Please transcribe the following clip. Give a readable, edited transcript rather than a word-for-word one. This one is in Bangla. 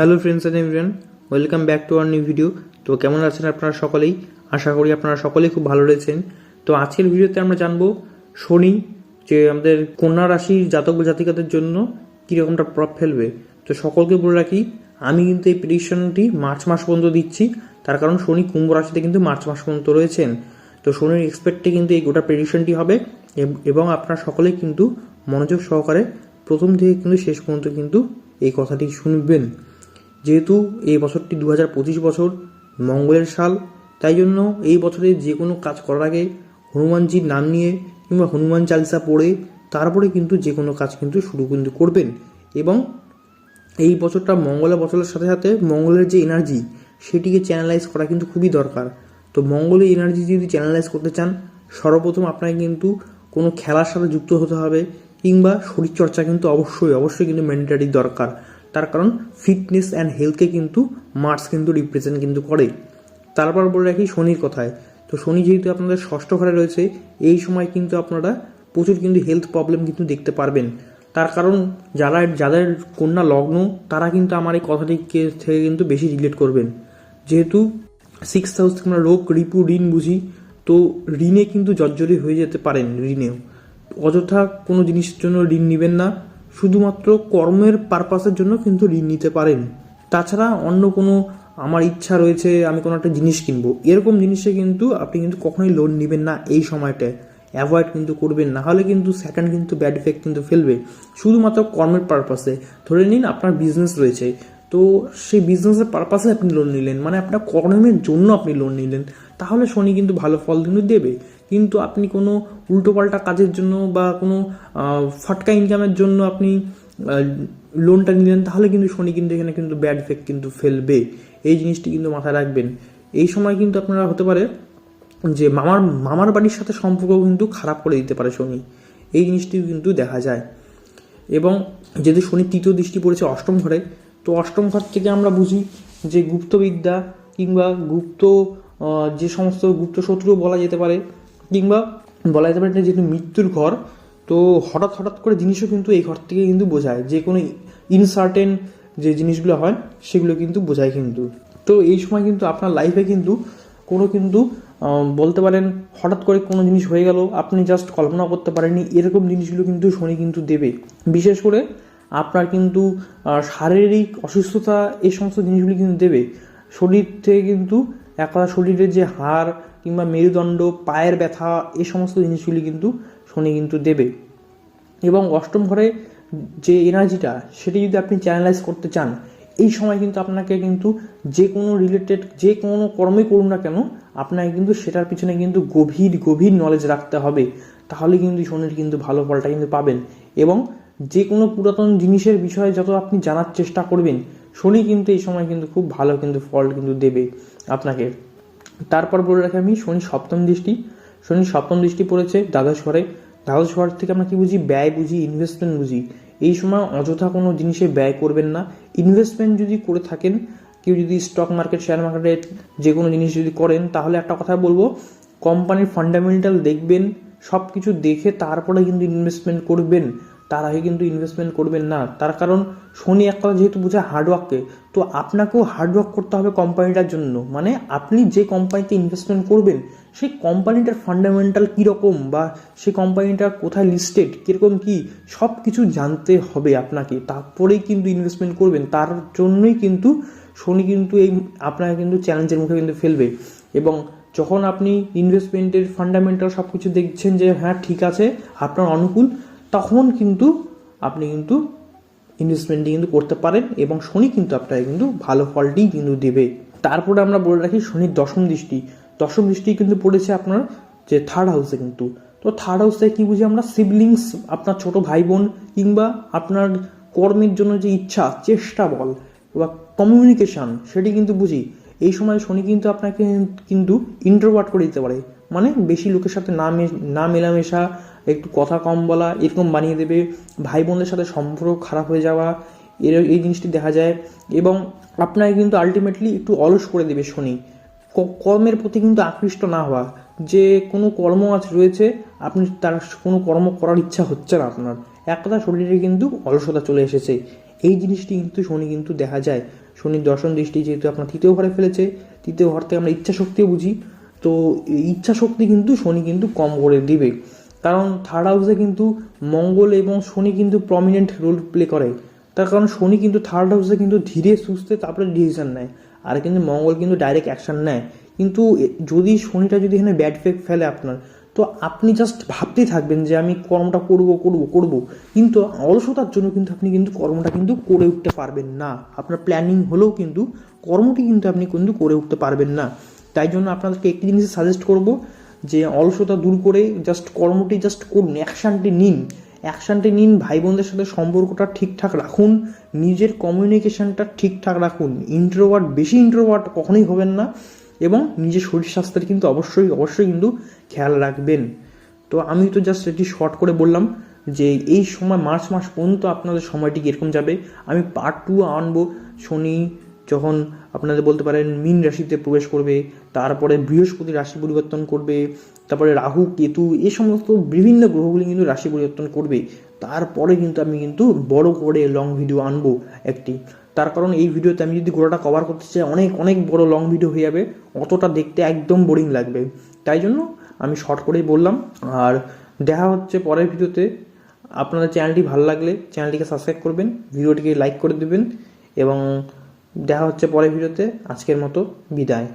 Hello friends and everyone, welcome back to our new video. তো কেমন আছেন আপনারা সকলেই? আশা করি আপনারা সকলেই খুব ভালো রয়েছেন। তো আজকের ভিডিওতে আমরা জানবো শনি যে আমাদের কন্যা রাশির জাতক জাতিকাদের জন্য কীরকমটা প্রভাব ফেলবে। তো সকলকে বলে রাখি, আমি কিন্তু এই প্রেডিকশনটি মার্চ মাস পর্যন্ত দিচ্ছি, তার কারণ শনি কুম্ভ রাশিতে কিন্তু মার্চ মাস পর্যন্ত রয়েছেন। তো শনির এক্সপেক্টে কিন্তু এই গোটা প্রেডিকশনটি হবে এবং আপনারা সকলেই কিন্তু মনোযোগ সহকারে প্রথম থেকে কিন্তু শেষ পর্যন্ত কিন্তু এই কথাটি শুনবেন। যেহেতু এই বছরটি 2025 বছর, মঙ্গলের সাল, তাই জন্য এই বছরে যে কোনো কাজ করার আগে হনুমানজির নাম নিয়ে কিংবা হনুমান চালিসা পড়ে তারপরে কিন্তু যে কোনো কাজ কিন্তু শুরু কিন্তু করবেন। এবং এই বছরটা মঙ্গলের বছরের সাথে সাথে মঙ্গলের যে এনার্জি সেটিকে চ্যানেলাইজ করা কিন্তু খুবই দরকার। তো মঙ্গলের এনার্জি যদি চ্যানেলাইজ করতে চান, সর্বপ্রথম আপনাকে কিন্তু কোনো খেলার সাথে যুক্ত হতে হবে কিংবা শরীরচর্চা কিন্তু অবশ্যই কিন্তু ম্যান্ডেটরি দরকার। তার কারণ ফিটনেস অ্যান্ড হেলথকে কিন্তু মার্স কিন্তু রিপ্রেজেন্ট কিন্তু করে। তারপর বলে রাখি শনির কথায়। তো শনি যেহেতু আপনাদের ষষ্ঠ ঘরে রয়েছে, এই সময় কিন্তু আপনারা প্রচুর কিন্তু হেলথ প্রবলেম কিন্তু দেখতে পারবেন। তার কারণ যাদের কন্যা লগ্ন তারা কিন্তু আমার এই কথাটিকে থেকে কিন্তু বেশি রিলেট করবেন। যেহেতু 6th হাউস থেকে আমরা রোগ, রিপু, ঋণ বুঝি, তো ঋণে কিন্তু জর্জরি হয়ে যেতে পারেন। ঋণেও অযথা কোনো জিনিসের জন্য ঋণ নেবেন না, শুধুমাত্র কর্মের পারপাসের জন্য কিন্তু ঋণ নিতে পারেন। তাছাড়া অন্য কোনো আমার ইচ্ছা রয়েছে আমি কোনো একটা জিনিস কিনবো, এরকম জিনিসে কিন্তু আপনি কিন্তু কখনোই লোন নেবেন না। এই সময়টায় অ্যাভয়েড কিন্তু করবেন, না হলে কিন্তু সেকেন্ড কিন্তু ব্যাড ইফেক্ট কিন্তু ফেলবে। শুধুমাত্র কর্মের পারপাসে ধরে নিন আপনার বিজনেস রয়েছে, তো সেই বিজনেসের পারপাসে আপনি লোন নিলেন, মানে আপনার কর্মের জন্য আপনি লোন নিলেন, তাহলে শনি কিন্তু ভালো ফল কিন্তু দেবে। কিন্তু আপনি কোনো উল্টোপাল্টা কাজের জন্য বা কোনো ফাটকা ইনকামের জন্য আপনি লোনটা নিলেন, তাহলে কিন্তু শনি কিন্তু এখানে কিন্তু ব্যাড ইফেক্ট কিন্তু ফেলবে। এই জিনিসটি কিন্তু মাথায় রাখবেন। এই সময় কিন্তু আপনারা হতে পারে যে মামার বাড়ির সাথে সম্পর্ক কিন্তু খারাপ করে দিতে পারে শনি, এই জিনিসটিও কিন্তু দেখা যায়। এবং যেহেতু শনি তৃতীয় দৃষ্টি পড়েছে অষ্টম ঘরে, তো অষ্টম ঘর থেকে আমরা বুঝি যে গুপ্তবিদ্যা কিংবা যে সমস্ত গুপ্ত শত্রু বলা যেতে পারে, কিংবা বলা যেতে পারে যেহেতু মৃত্যুর ঘর, তো হঠাৎ করে জিনিসও কিন্তু এই ঘর থেকে কিন্তু বোঝায়। যে কোনো ইনসার্টেন যে জিনিসগুলো হয় সেগুলো কিন্তু বোঝায় কিন্তু। তো এই সময় কিন্তু আপনার লাইফে কিন্তু বলতে পারেন হঠাৎ করে কোনো জিনিস হয়ে গেল, আপনি জাস্ট কল্পনা করতে পারেননি, এরকম জিনিসগুলো কিন্তু শনি কিন্তু দেবে। বিশেষ করে আপনার কিন্তু শারীরিক অসুস্থতা, এই সমস্ত জিনিসগুলি কিন্তু দেবে। শরীর থেকে কিন্তু একটা শরীরের যে হাড় কিংবা মেরুদণ্ড, পায়ের ব্যথা, এই সমস্ত জিনিসগুলি কিন্তু শনি কিন্তু দেবে। এবং অষ্টম ঘরে যে এনার্জিটা সেটি যদি আপনি চ্যানেলাইজ করতে চান, এই সময় কিন্তু আপনাকে কিন্তু যে কোনো রিলেটেড যে কোনো কর্মই করুন না কেন, আপনাকে কিন্তু সেটার পিছনে কিন্তু গভীর নলেজ রাখতে হবে, তাহলে কিন্তু শনির কিন্তু ভালো ফলটা কিন্তু পাবেন। এবং যে কোনো পুরাতন জিনিসের বিষয়ে যত আপনি জানার চেষ্টা করবেন, শনি কিন্তু এই সময় কিন্তু খুব ভালো কিন্তু ফল কিন্তু দেবে আপনাকে। তারপর বলে রাখি আমি শনি সপ্তম দৃষ্টি পড়েছে দ্বাদশ ঘরে। দ্বাদশ ঘর থেকে আমরা কি বুঝি? ব্যয় বুঝি, ইনভেস্টমেন্ট বুঝি। এই সময় অযথা কোনো জিনিসে ব্যয় করবেন না। ইনভেস্টমেন্ট যদি করে থাকেন, কেউ যদি স্টক মার্কেট, শেয়ার মার্কেটে যে কোনো জিনিস যদি করেন, তাহলে একটা কথা বলবো, কোম্পানির ফান্ডামেন্টাল দেখবেন, সব কিছু দেখে তারপরে কিন্তু ইনভেস্টমেন্ট করবেন, তার আগে কিন্তু ইনভেস্টমেন্ট করবেন না। তার কারণ শনি এক কথা যেহেতু বোঝায় হার্ডওয়ার্ককে, তো আপনাকেও হার্ডওয়ার্ক করতে হবে কোম্পানিটার জন্য। মানে আপনি যে কোম্পানিতে ইনভেস্টমেন্ট করবেন, সেই কোম্পানিটার ফান্ডামেন্টাল কীরকম, বা সেই কোম্পানিটা কোথায় লিস্টেড, কীরকম কী, সব কিছু জানতে হবে আপনাকে, তারপরেই কিন্তু ইনভেস্টমেন্ট করবেন। তার জন্যই কিন্তু শনি কিন্তু আপনাকে কিন্তু চ্যালেঞ্জের মুখে কিন্তু ফেলবে। এবং যখন আপনি ইনভেস্টমেন্টের ফান্ডামেন্টাল সব কিছু দেখছেন যে হ্যাঁ ঠিক আছে, আপনার অনুকূল, তখন কিন্তু আপনি কিন্তু ইনভেস্টমেন্টটি কিন্তু করতে পারেন এবং শনি কিন্তু আপনাকে কিন্তু ভালো ফলটি কিন্তু দেবে। তারপরে আমরা বলে রাখি শনির দশম দৃষ্টি কিন্তু পড়েছে আপনার যে থার্ড হাউসে কিন্তু। তো থার্ড হাউসে কি বুঝি আমরা? সিবলিংস, আপনার ছোট ভাই বোন, কিংবা আপনার কর্মের জন্য যে ইচ্ছা, চেষ্টা বল বা কমিউনিকেশন, সেটি কিন্তু বুঝি। এই সময় শনি কিন্তু আপনাকে কিন্তু ইন্ট্রোভার্ট করে দিতে পারে, মানে বেশি লোকের সাথে না মেলামেশা, একটু কথা কম বলা, এরকম বানিয়ে দেবে। ভাই বোনদের সাথে সম্পর্ক খারাপ হয়ে যাওয়া, এই জিনিসটি দেখা যায়। এবং আপনাকে কিন্তু আলটিমেটলি একটু অলস করে দেবে শনি। কর্মের প্রতি কিন্তু আকৃষ্ট না হওয়া, যে কোনো কর্ম আজ রয়েছে, আপনি তার কোনো কর্ম করার ইচ্ছা হচ্ছে না আপনার, এক কথা শরীরে কিন্তু অলসতা চলে এসেছে, এই জিনিসটি কিন্তু শনি কিন্তু দেখা যায়। শনির দর্শন দৃষ্টি যেহেতু আপনার তৃতীয় ঘরে ফেলেছে, তৃতীয় ঘর থেকে আমরা ইচ্ছা শক্তিও বুঝি, তো ইচ্ছা শক্তি কিন্তু শনি কিন্তু কম করে দিবে। কারণ থার্ড হাউসে কিন্তু মঙ্গল এবং শনি কিন্তু প্রমিনেন্ট রোল প্লে করে। তার কারণ শনি কিন্তু থার্ড হাউসে কিন্তু ধীরে সুস্থে তারপরে ডিসিশন নেয়, আর কিন্তু মঙ্গল কিন্তু ডাইরেক্ট অ্যাকশন নেয়। কিন্তু যদি শনিটা যদি এখানে ব্যাড ফেক্ট ফেলে আপনার, তো আপনি জাস্ট ভাবতেই থাকবেন যে আমি কর্মটা করব, কিন্তু অলসতার জন্য কিন্তু আপনি কিন্তু কর্মটা কিন্তু করে উঠতে পারবেন না। আপনার প্ল্যানিং হলেও কিন্তু কর্মটি কিন্তু আপনি কিন্তু করে উঠতে পারবেন না। তাই জন্য আপনাদেরকে একটি জিনিস সাজেস্ট করব যে অলসতা দূর করে জাস্ট কর্মটি জাস্ট করুন, অ্যাকশানটি নিন, ভাই বোনদের সাথে সম্পর্কটা ঠিকঠাক রাখুন, নিজের কমিউনিকেশনটা ঠিকঠাক রাখুন, বেশি ইন্ট্রোভার্ট কখনোই হবেন না, এবং নিজের শরীর স্বাস্থ্যের কিন্তু অবশ্যই কিন্তু খেয়াল রাখবেন। তো আমি তো জাস্ট এটি শর্ট করে বললাম যে এই সময় মার্চ মাস পর্যন্ত আপনাদের সময়টি কীরকম যাবে। আমি পার্ট 2 আনবো, শনি যখন আপনাদের বলতে পারেন মীন রাশিতে প্রবেশ করবে, তারপরে বৃহস্পতি রাশি পরিবর্তন করবে, তারপরে রাহু কেতু এই সমস্ত বিভিন্ন গ্রহগুলি কিন্তু রাশি পরিবর্তন করবে, তারপরে কিন্তু আমি কিন্তু বড় করে লং ভিডিও আনবো একটি। তার কারণ এই ভিডিওতে আমি যদি গোড়াটা কভার করতে চাই অনেক বড় লং ভিডিও হয়ে যাবে, অতটা দেখতে একদম বোরিং লাগবে। তাই জন্য আমি শর্ট করেই বললাম। আর দেখা হচ্ছে পরের ভিডিওতে। আপনাদের চ্যানেলটি ভালো লাগলে চ্যানেলটিকে সাবস্ক্রাইব করবেন, ভিডিওটিকে লাইক করে দেবেন, এবং দেখা হচ্ছে পরের ভিডিওতে। আজকের মতো বিদায়।